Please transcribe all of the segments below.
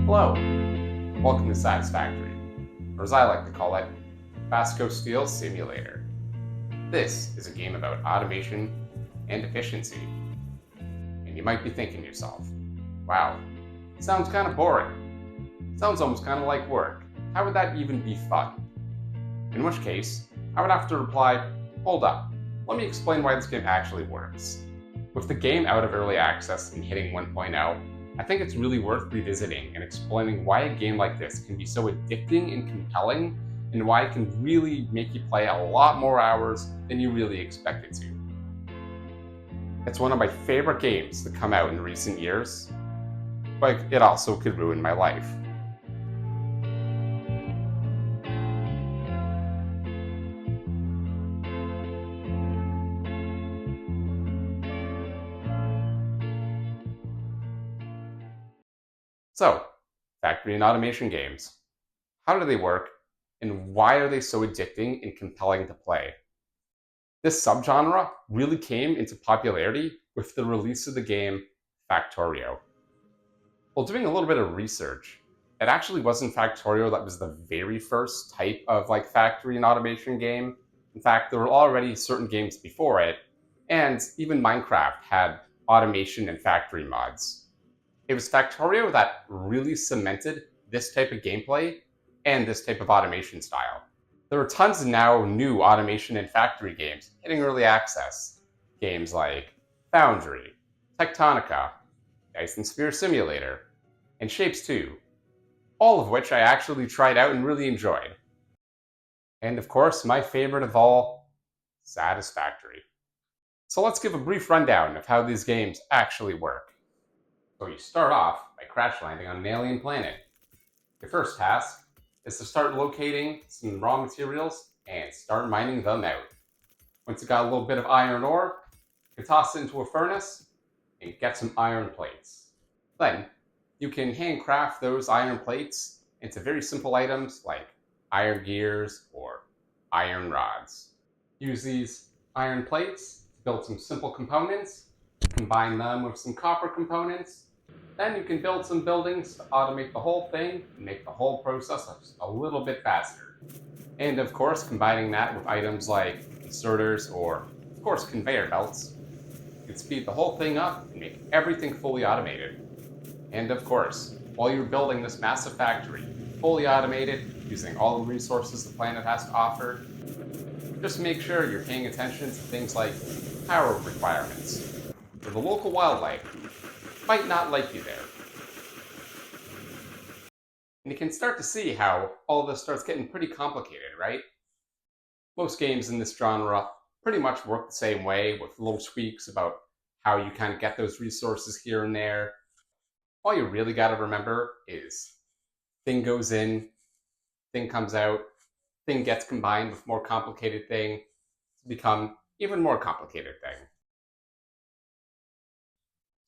Hello, welcome to Satisfactory, or as I like to call it, Fasco Steel Simulator. This is a game about automation and efficiency. And you might be thinking to yourself, wow, sounds kind of boring. Sounds almost kind of like work. How would that even be fun? In which case, I would have to reply, hold up, let me explain why this game actually works. With the game out of early access and hitting 1.0, I think it's really worth revisiting and explaining why a game like this can be so addicting and compelling, and why it can really make you play a lot more hours than you really expect it to. It's one of my favorite games to come out in recent years, but it also could ruin my life. So, factory and automation games. How do they work, and why are they so addicting and compelling to play? This subgenre really came into popularity with the release of the game Factorio. While doing a little bit of research, it actually wasn't Factorio that was the very first type of factory and automation game. In fact, there were already certain games before it, and even Minecraft had automation and factory mods. It was Factorio that really cemented this type of gameplay and this type of automation style. There are tons of now new automation and factory games hitting early access. Games like Foundry, Tectonica, Dyson Sphere Simulator, and Shapes 2, all of which I actually tried out and really enjoyed. And of course, my favorite of all, Satisfactory. So let's give a brief rundown of how these games actually work. So you start off by crash landing on an alien planet. Your first task is to start locating some raw materials and start mining them out. Once you got a little bit of iron ore, you can toss it into a furnace and get some iron plates. Then you can handcraft those iron plates into very simple items like iron gears or iron rods. Use these iron plates to build some simple components, combine them with some copper components. Then you can build some buildings to automate the whole thing and make the whole process just a little bit faster. And of course, combining that with items like inserters or, of course, conveyor belts, you can speed the whole thing up and make everything fully automated. And of course, while you're building this massive factory, fully automated, using all the resources the planet has to offer, just make sure you're paying attention to things like power requirements, or the local wildlife might not like you there. And you can start to see how all of this starts getting pretty complicated, right? Most games in this genre pretty much work the same way, with little tweaks about how you kind of get those resources here and there. All you really got to remember is thing goes in, thing comes out, thing gets combined with more complicated thing to become even more complicated thing.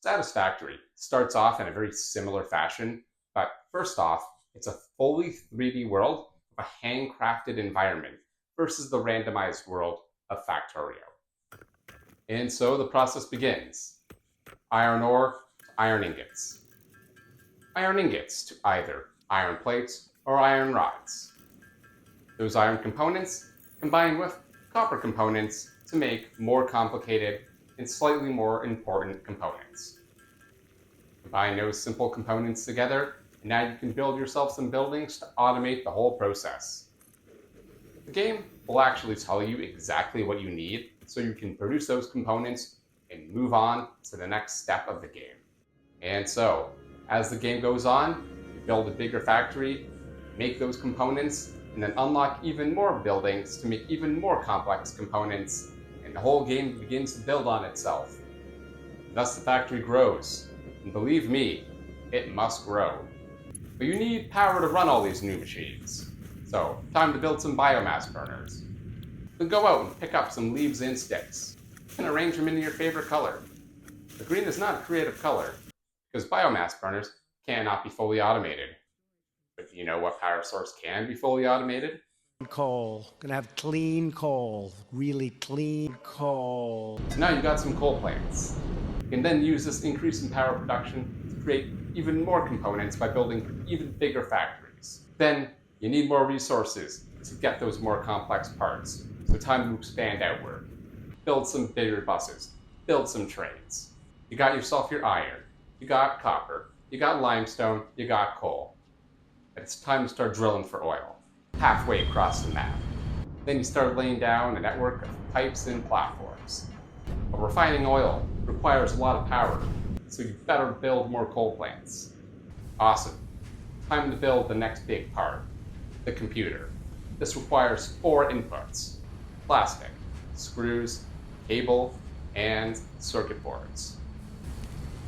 Satisfactory starts off in a very similar fashion, but first off, it's a fully 3D world of a handcrafted environment versus the randomized world of Factorio. And so the process begins. Iron ore to iron ingots. Iron ingots to either iron plates or iron rods. Those iron components combine with copper components to make more complicated and slightly more important components. Combine those simple components together, and now you can build yourself some buildings to automate the whole process. The game will actually tell you exactly what you need so you can produce those components and move on to the next step of the game. And so, as the game goes on, you build a bigger factory, make those components, and then unlock even more buildings to make even more complex components, and the whole game begins to build on itself. Thus the factory grows, and believe me, it must grow. But you need power to run all these new machines. So, time to build some biomass burners. Then go out and pick up some leaves and sticks, and arrange them into your favorite color. The green is not a creative color, because biomass burners cannot be fully automated. But do you know what power source can be fully automated? Coal. Gonna have clean coal. Really clean coal. So now you've got some coal plants. You can then use this increase in power production to create even more components by building even bigger factories. Then you need more resources to get those more complex parts, so time to expand outward. Build some bigger buses, build some trains. You got yourself your iron, you got copper, you got limestone, you got coal. It's time to start drilling for oil, halfway across the map. Then you start laying down a network of pipes and platforms. But refining oil requires a lot of power, so you better build more coal plants. Awesome. Time to build the next big part, the computer. This requires 4 inputs: plastic, screws, cable, and circuit boards.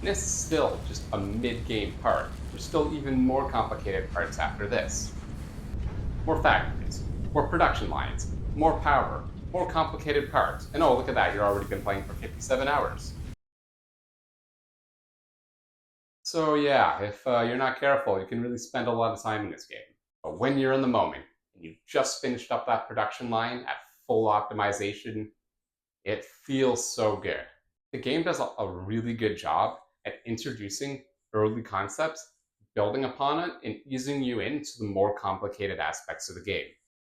And this is still just a mid-game part. There's still even more complicated parts after this. More factories, more production lines, more power, more complicated parts. And oh, look at that, you've already been playing for 57 hours. So yeah, if you're not careful, you can really spend a lot of time in this game. But when you're in the moment, and you've just finished up that production line at full optimization, it feels so good. The game does a really good job at introducing early concepts, building upon it, and easing you into the more complicated aspects of the game.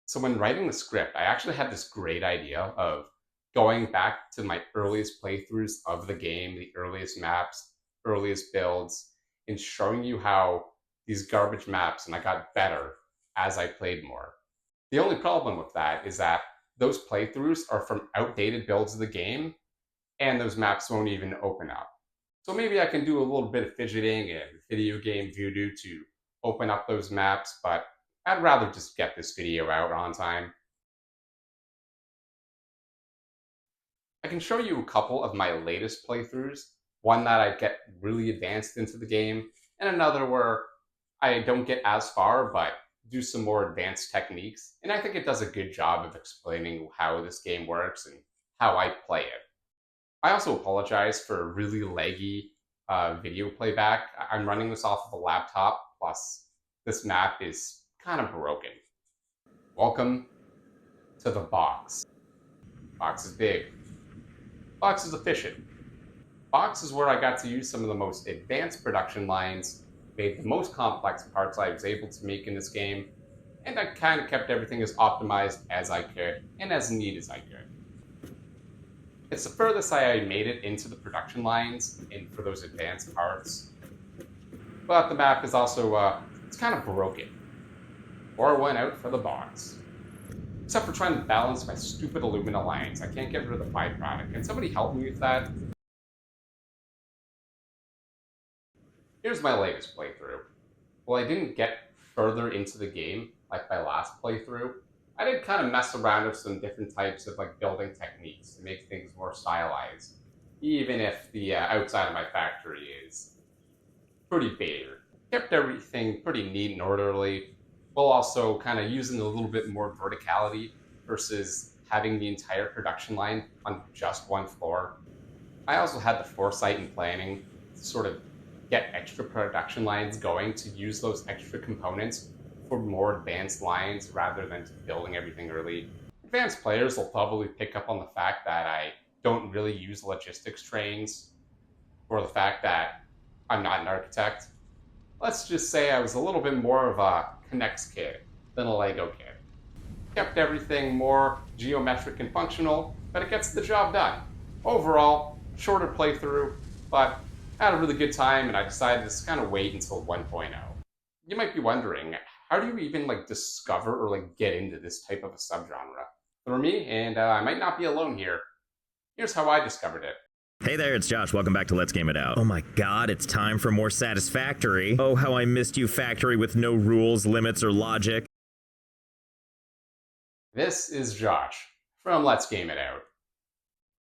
So when writing the script, I actually had this great idea of going back to my earliest playthroughs of the game, the earliest maps, earliest builds, and showing you how these garbage maps, and I got better as I played more. The only problem with that is that those playthroughs are from outdated builds of the game, and those maps won't even open up. So maybe I can do a little bit of fidgeting and video game voodoo to open up those maps, but I'd rather just get this video out on time. I can show you a couple of my latest playthroughs, one that I get really advanced into the game, and another where I don't get as far, but do some more advanced techniques. And I think it does a good job of explaining how this game works and how I play it. I also apologize for really laggy video playback. I'm running this off of a laptop, plus this map is kind of broken. Welcome to the box. Box is big. Box is efficient. Box is where I got to use some of the most advanced production lines, made the most complex parts I was able to make in this game, and I kind of kept everything as optimized as I could and as neat as I could. It's the furthest I made it into the production lines and for those advanced parts. But the map is also, it's kind of broken. Or I went out for the box. Except for trying to balance my stupid alumina lines. I can't get rid of the byproduct. Can somebody help me with that? Here's my latest playthrough. Well, I didn't get further into the game like my last playthrough. I did kind of mess around with some different types of building techniques to make things more stylized, even if the outside of my factory is pretty bare. Kept everything pretty neat and orderly, while also kind of using a little bit more verticality versus having the entire production line on just one floor. I also had the foresight and planning to sort of get extra production lines going to use those extra components for more advanced lines rather than just building everything early. Advanced players will probably pick up on the fact that I don't really use logistics trains, or the fact that I'm not an architect. Let's just say I was a little bit more of a Connects kid than a Lego kid. Kept everything more geometric and functional, but it gets the job done. Overall, shorter playthrough, but I had a really good time, and I decided to kind of wait until 1.0. You might be wondering, how do you even discover or get into this type of a subgenre? For me, and I might not be alone here, here's how I discovered it. Hey there, it's Josh. Welcome back to Let's Game It Out. Oh my god, it's time for more Satisfactory. Oh, how I missed you, Factory with no rules, limits, or logic. This is Josh from Let's Game It Out.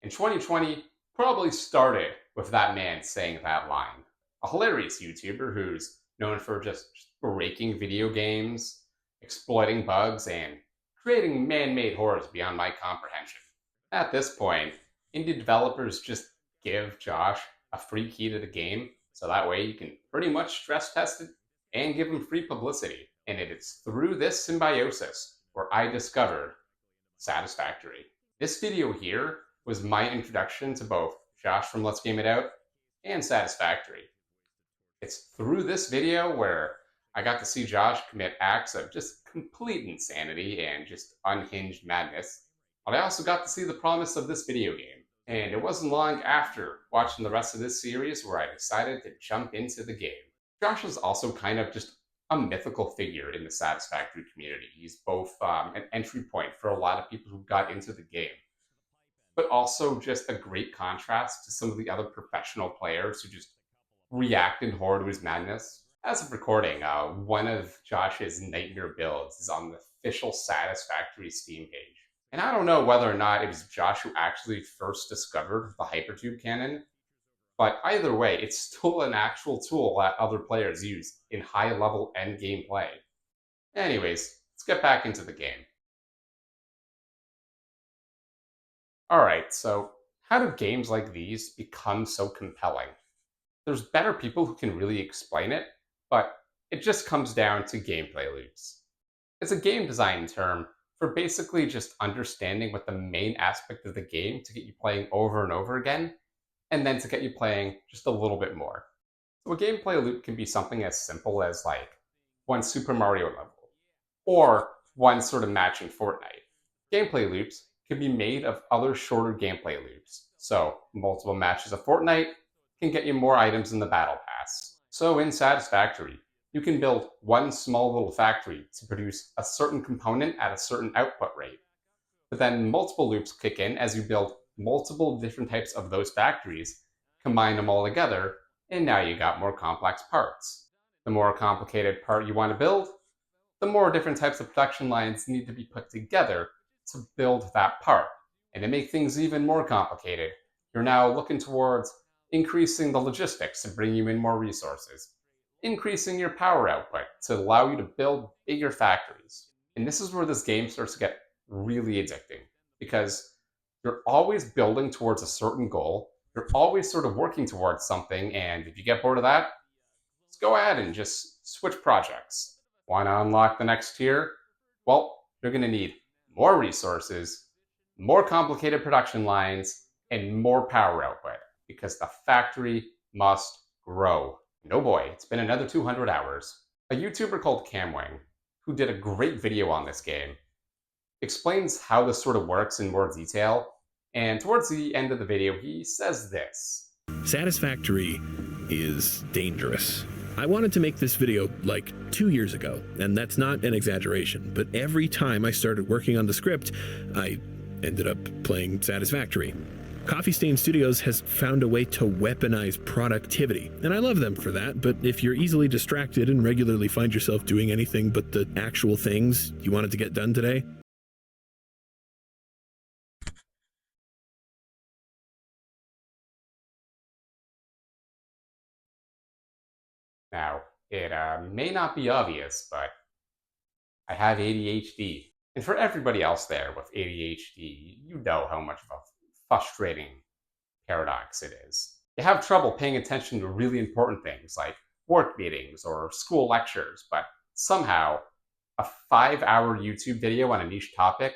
In 2020, probably started with that man saying that line. A hilarious YouTuber who's known for just breaking video games, exploiting bugs, and creating man-made horrors beyond my comprehension. At this point, indie developers just give Josh a free key to the game, so that way you can pretty much stress test it and give him free publicity. And it is through this symbiosis where I discovered Satisfactory. This video here was my introduction to both Josh from Let's Game It Out and Satisfactory. It's through this video where I got to see Josh commit acts of just complete insanity and just unhinged madness, but I also got to see the promise of this video game. And it wasn't long after watching the rest of this series where I decided to jump into the game. Josh is also kind of just a mythical figure in the Satisfactory community. He's both an entry point for a lot of people who got into the game, but also just a great contrast to some of the other professional players who just react in horror to his madness. As of recording, one of Josh's nightmare builds is on the official Satisfactory Steam page. And I don't know whether or not it was Josh who actually first discovered the hypertube cannon, but either way, it's still an actual tool that other players use in high level endgame play. Anyways, let's get back into the game. Alright, so how do games like these become so compelling? There's better people who can really explain it, but it just comes down to gameplay loops. It's a game design term for basically just understanding what the main aspect of the game to get you playing over and over again, and then to get you playing just a little bit more. So a gameplay loop can be something as simple as like one Super Mario level, or one sort of match in Fortnite. Gameplay loops can be made of other shorter gameplay loops. So multiple matches of Fortnite can get you more items in the battle pass. So in Satisfactory, you can build one small little factory to produce a certain component at a certain output rate. But then multiple loops kick in as you build multiple different types of those factories, combine them all together, and now you got more complex parts. The more complicated part you want to build, the more different types of production lines need to be put together to build that part. And to make things even more complicated, you're now looking towards increasing the logistics to bring you in more resources, increasing your power output to allow you to build bigger factories. And this is where this game starts to get really addicting because you're always building towards a certain goal. You're always sort of working towards something. And if you get bored of that, let's go ahead and just switch projects. Want to unlock the next tier? Well, you're going to need more resources, more complicated production lines, and more power output because the factory must grow. And oh boy, it's been another 200 hours. A YouTuber called Camwing, who did a great video on this game, explains how this sort of works in more detail. And towards the end of the video, he says this. Satisfactory is dangerous. I wanted to make this video like 2 years ago, and that's not an exaggeration, but every time I started working on the script, I ended up playing Satisfactory. Coffee Stain Studios has found a way to weaponize productivity, and I love them for that, but if you're easily distracted and regularly find yourself doing anything but the actual things you wanted to get done today, Now, it may not be obvious, but I have ADHD. And for everybody else there with ADHD, you know how much of a frustrating paradox it is. You have trouble paying attention to really important things like work meetings or school lectures, but somehow a 5-hour YouTube video on a niche topic,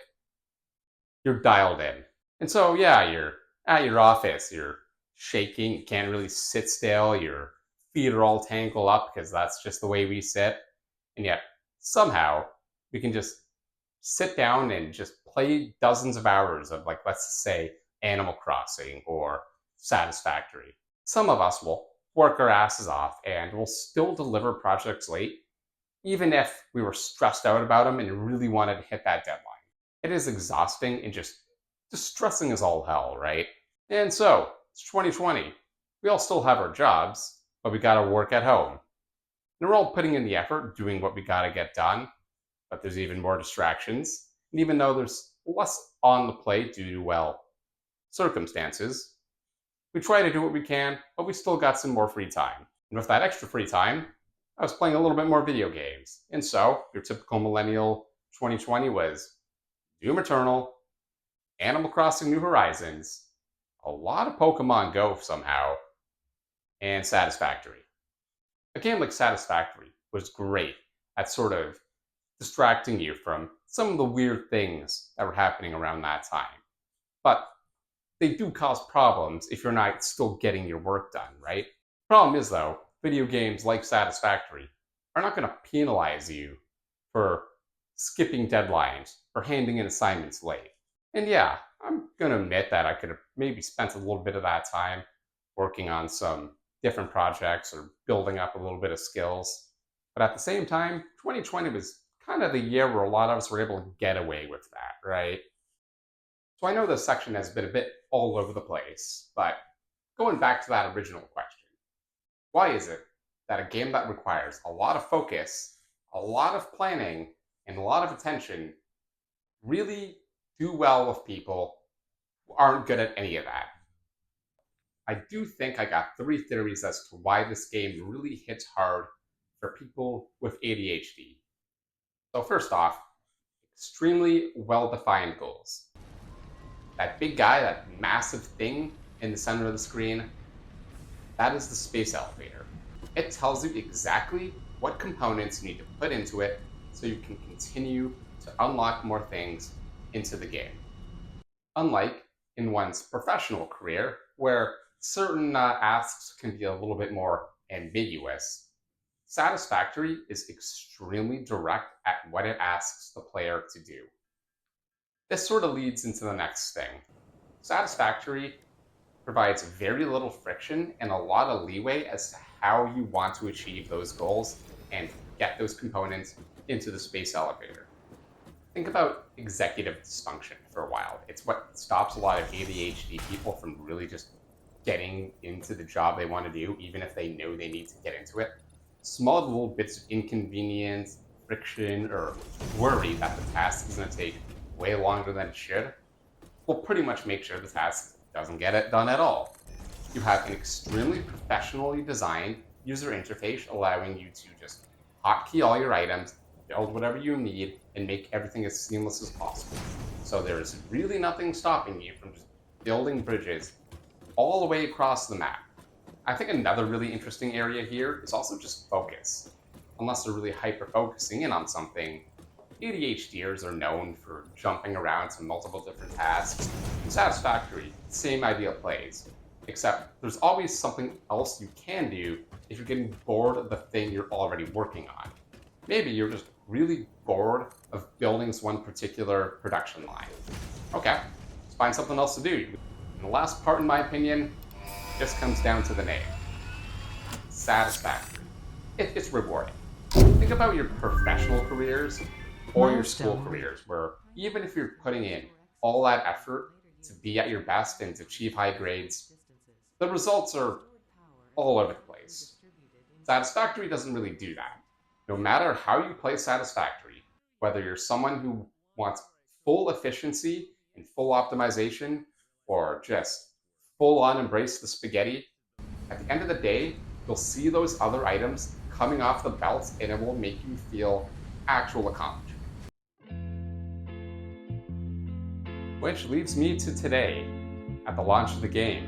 you're dialed in. And so, yeah, you're at your office, you're shaking, you can't really sit still, your feet are all tangled up because that's just the way we sit. And yet, somehow, we can just sit down and just play dozens of hours of, like, let's say, Animal Crossing or Satisfactory. Some of us will work our asses off and will still deliver projects late, even if we were stressed out about them and really wanted to hit that deadline. It is exhausting and just distressing as all hell, right? And so, it's 2020. We all still have our jobs, but we gotta work at home. And we're all putting in the effort, doing what we gotta get done, but there's even more distractions. And even though there's less on the plate due to, well, circumstances, we try to do what we can, but we still got some more free time. And with that extra free time, I was playing a little bit more video games. And so, your typical millennial 2020 was Doom Eternal, Animal Crossing New Horizons, a lot of Pokemon Go somehow, and Satisfactory. A game like Satisfactory was great at sort of distracting you from some of the weird things that were happening around that time. But they do cause problems if you're not still getting your work done, right? Problem is, though, video games like Satisfactory are not going to penalize you for skipping deadlines or handing in assignments late. And yeah, I'm going to admit that I could have maybe spent a little bit of that time working on some different projects or building up a little bit of skills. But at the same time, 2020 was kind of the year where a lot of us were able to get away with that, right? So I know this section has been a bit all over the place, but going back to that original question, why is it that a game that requires a lot of focus, a lot of planning, and a lot of attention really do well with people who aren't good at any of that? I do think I got 3 theories as to why this game really hits hard for people with ADHD. So first off, extremely well-defined goals. That big guy, that massive thing in the center of the screen, that is the space elevator. It tells you exactly what components you need to put into it so you can continue to unlock more things into the game. Unlike in one's professional career, where certain asks can be a little bit more ambiguous, Satisfactory is extremely direct at what it asks the player to do. This sort of leads into the next thing. Satisfactory provides very little friction and a lot of leeway as to how you want to achieve those goals and get those components into the space elevator. Think about executive dysfunction for a while. It's what stops a lot of ADHD people from really just getting into the job they want to do, even if they know they need to get into it. Small little bits of inconvenience, friction, or worry that the task is going to take way longer than it should will pretty much make sure the task doesn't get it done at all. You have an extremely professionally designed user interface allowing you to just hotkey all your items, build whatever you need, and make everything as seamless as possible. So there's really nothing stopping you from just building bridges all the way across the map. I think another really interesting area here is also just focus. Unless they're really hyper-focusing in on something, ADHDers are known for jumping around to multiple different tasks. In Satisfactory, same idea plays, except there's always something else you can do if you're getting bored of the thing you're already working on. Maybe you're just really bored of building this one particular production line. Okay, let's find something else to do. And the last part, in my opinion, just comes down to the name. Satisfactory. It's rewarding. Think about your professional careers or your school careers, where even if you're putting in all that effort to be at your best and to achieve high grades, the results are all over the place. Satisfactory doesn't really do that. No matter how you play Satisfactory, whether you're someone who wants full efficiency and full optimization, or just full-on embrace the spaghetti, at the end of the day, you'll see those other items coming off the belt and it will make you feel actual accomplishment. Which leads me to today, at the launch of the game.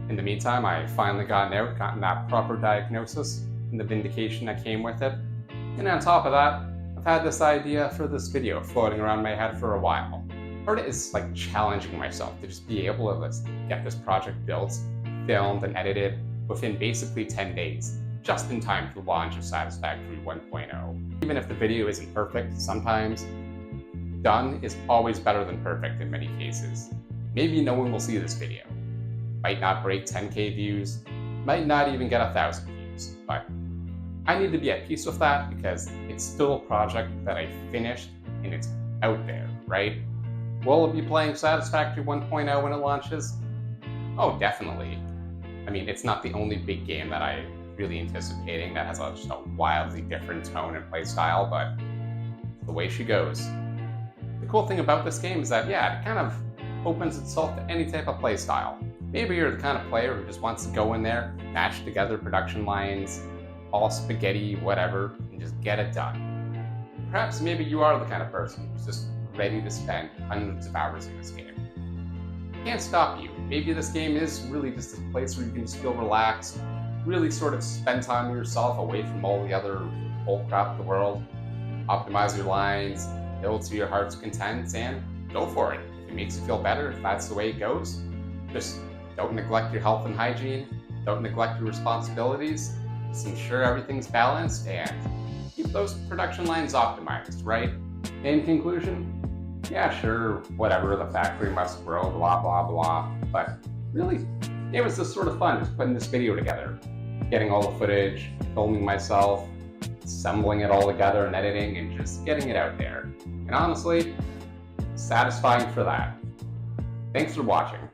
In the meantime, I finally gotten that proper diagnosis and the vindication that came with it. And on top of that, I've had this idea for this video floating around my head for a while. Part of it is like challenging myself to just be able to get this project built, filmed, and edited within basically 10 days, just in time for the launch of Satisfactory 1.0. Even if the video isn't perfect, sometimes done is always better than perfect in many cases. Maybe no one will see this video. Might not break 10K views, might not even get 1,000 views, but I need to be at peace with that because it's still a project that I finished and it's out there, right? Will it be playing Satisfactory 1.0 when it launches? Oh, definitely. I mean, it's not the only big game that I'm really anticipating that has just a wildly different tone and play style, but it's the way she goes. The cool thing about this game is that, yeah, it kind of opens itself to any type of play style. Maybe you're the kind of player who just wants to go in there, mash together production lines, all spaghetti, whatever, and just get it done. Perhaps maybe you are the kind of person who's just ready to spend hundreds of hours in this game. It can't stop you. Maybe this game is really just a place where you can just feel relaxed, really sort of spend time with yourself away from all the other bullcrap of the world, optimize your lines, build to your heart's content, and go for it. If it makes you feel better, if that's the way it goes, just don't neglect your health and hygiene, don't neglect your responsibilities, Just ensure everything's balanced and keep those production lines optimized, right? In conclusion, yeah, sure, whatever, the factory must grow, blah, blah, blah. But really, it was just sort of fun just putting this video together. Getting all the footage, filming myself, assembling it all together and editing, and just getting it out there. And honestly, satisfying for that. Thanks for watching.